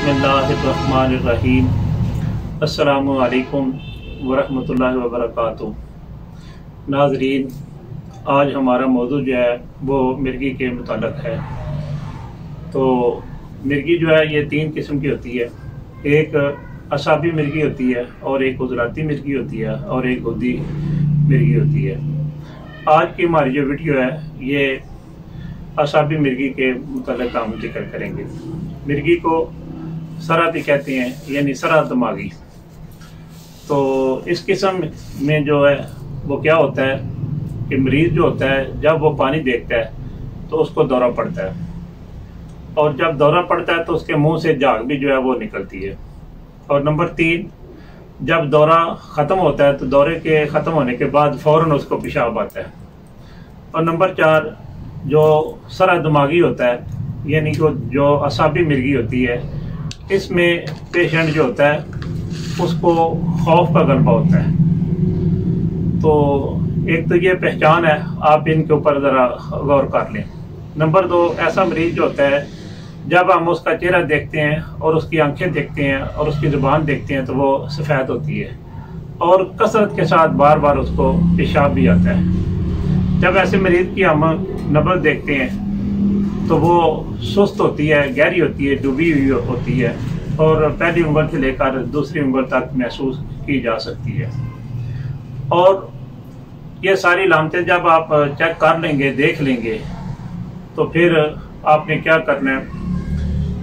बिस्मिल्लाहिर्रहमानिर्रहीम। अस्सलामु अलैकुम वरहमतुल्लाहि वबरकातुहू। नाज़रीन, आज हमारा मौजू जो है वो मिर्गी के मुताल्लिक़ है। तो मिर्गी जो है ये तीन किस्म की होती है। एक असाबी मिर्गी होती है और एक गुजराती मिर्गी होती है और एक गोदी मिर्गी होती है। आज की हमारी जो वीडियो है ये असाबी मिर्गी के मुताल्लिक़ हम जिक्र करेंगे। मिर्गी को सरा भी कहते हैं, यानी सरा दिमागी। तो इस किस्म में जो है वो क्या होता है कि मरीज़ जो होता है जब वो पानी देखता है तो उसको दौरा पड़ता है, और जब दौरा पड़ता है तो उसके मुंह से झाग भी जो है वो निकलती है। और नंबर 3, जब दौरा ख़त्म होता है तो दौरे के ख़त्म होने के बाद फ़ौरन उसको पेशाब आता है। और नंबर 4, जो सरा दिमागी होता है यानी कि जो असाबी मिर्गी होती है, इसमें पेशेंट जो होता है उसको खौफ का गलबा होता है। तो एक तो ये पहचान है, आप इनके ऊपर ज़रा गौर कर लें। नंबर 2, ऐसा मरीज़ जो होता है जब हम उसका चेहरा देखते हैं और उसकी आंखें देखते हैं और उसकी ज़ुबान देखते हैं तो वो सफ़ेद होती है और कसरत के साथ बार बार उसको पेशाब भी आता है। जब ऐसे मरीज़ की हम नब्ज़ देखते हैं तो वो सुस्त होती है, गहरी होती है, डूबी हुई होती है और पहली उंगल से लेकर दूसरी उंगल तक महसूस की जा सकती है। और ये सारी लामतें जब आप चेक कर लेंगे, देख लेंगे, तो फिर आपने क्या करना है,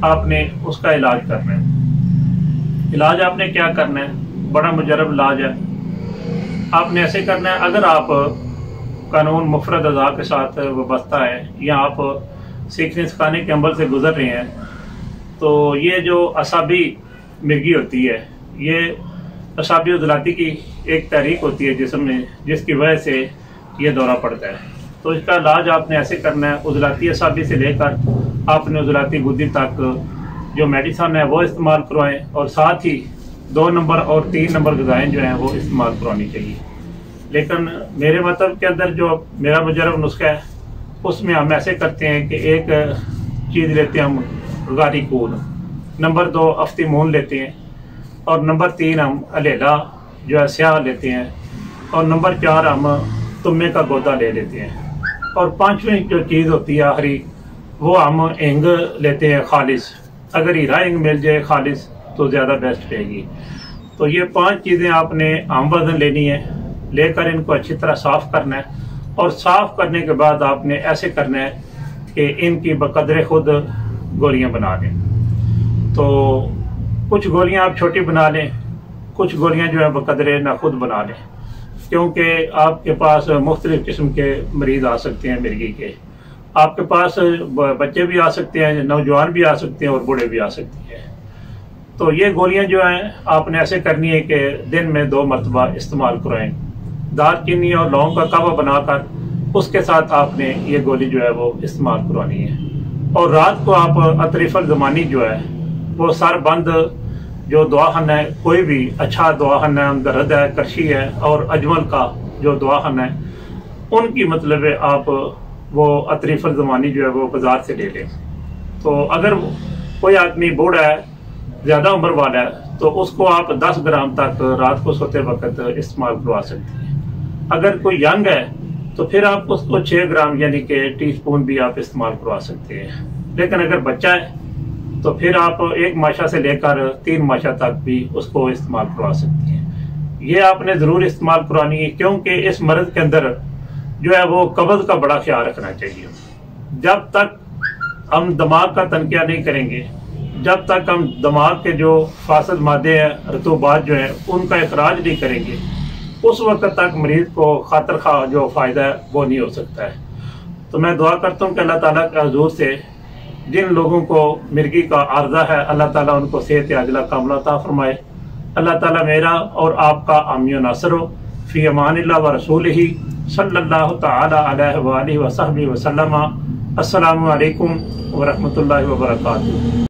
आपने उसका इलाज करना है। इलाज आपने क्या करना है, बड़ा मुजरब इलाज है। आपने ऐसे करना है, अगर आप कानून मुफरद अज़ा के साथ वाबस्ता है या आप सीखने सिखाने के अमल से गुजर रहे हैं, तो ये जो असाबी मिर्गी होती है, ये असाबी उजलाती की एक तहरीक होती है जिस्म में, जिसकी वजह से ये दौरा पड़ता है। तो इसका इलाज आपने ऐसे करना है, उजलाती असाबी से लेकर आपने उजलाती गुद्दी तक जो मेडिसन है वो इस्तेमाल करवाएं, और साथ ही 2 नंबर और 3 नंबर ग़िज़ाएँ जो हैं वो इस्तेमाल करवानी चाहिए। लेकिन मेरे मतलब के अंदर जो मेरा मुजरब नुस्खा है उसमें हम ऐसे करते हैं कि एक चीज़ लेते हैं हम गारी कून, नंबर 2 अफ्तीमून लेते हैं, और नंबर 3 हम अलेला जो है स्याह लेते हैं, और नंबर 4 हम तुम्बे का गोदा ले लेते हैं, और 5वीं जो चीज़ होती है आखिरी वो हम हिंग लेते हैं खालिस। अगर हीरा हिंग मिल जाए खालिस तो ज़्यादा बेस्ट रहेगी। तो ये 5 चीज़ें आपने आम वज़न लेनी है, लेकर इनको अच्छी तरह साफ़ करना है, और साफ़ करने के बाद आपने ऐसे करना है कि इनकी बकदरे खुद गोलियां बना लें। तो कुछ गोलियां आप छोटी बना लें, कुछ गोलियां जो है बकदरे ना खुद बना लें, क्योंकि आपके पास मुख्तलिफ़ किस्म के मरीज़ आ सकते हैं मिर्गी के। आपके पास बच्चे भी आ सकते हैं, नौजवान भी आ सकते हैं और बूढ़े भी आ सकते हैं। तो ये गोलियां जो हैं आपने ऐसे करनी है कि दिन में 2 मरतबा इस्तेमाल कराएँ। दालचीनी और लौंग का कावा बनाकर उसके साथ आपने ये गोली जो है वो इस्तेमाल करवानी है। और रात को आप अतरीफ़ल ज़मानी जो है वो सर बंद जो दवाखाना है, कोई भी अच्छा दवाखाना है, दर्द है, करशी है और अजमल का जो दवाखाना है, उनकी मतलब है आप वो अतरीफ़ल ज़मानी जो है वो बाज़ार से ले लें। तो अगर कोई आदमी बूढ़ा है, ज़्यादा उम्र वाला है, तो उसको आप 10 ग्राम तक रात को सोते वक्त इस्तेमाल करवा सकते हैं। अगर कोई यंग है तो फिर आप उसको 6 ग्राम यानी कि टीस्पून भी आप इस्तेमाल करवा सकते हैं। लेकिन अगर बच्चा है तो फिर आप 1 माशा से लेकर 3 माशा तक भी उसको इस्तेमाल करवा सकते हैं। ये आपने ज़रूर इस्तेमाल करवानी है, क्योंकि इस मर्ज़ के अंदर जो है वो कब्ज़ का बड़ा ख्याल रखना चाहिए। जब तक हम दिमाग का तनकिया नहीं करेंगे, जब तक हम दिमाग के जो फासद मादे हैं, रतूबात जो हैं, उनका इखराज नहीं करेंगे, उस वक्त तक मरीज़ को खातर खा जो फ़ायदा है वो नहीं हो सकता है। तो मैं दुआ करता हूँ कि अल्लाह ताला के हुज़ूर से जिन लोगों को मिर्गी का आर्ज़ा है, अल्लाह ताला उनको सेहत आजिला कामला अता फरमाए। अल्लाह ताला मेरा और आपका आमी नासर हो। फ़ी अमानिल्लाह व रसूलिही सल्लल्लाहु तआला अलैहि व आलिहि व सहबिहि व सल्लम। अस्सलामु अलैकुम व रहमतुल्लाहि व बरकातुहू।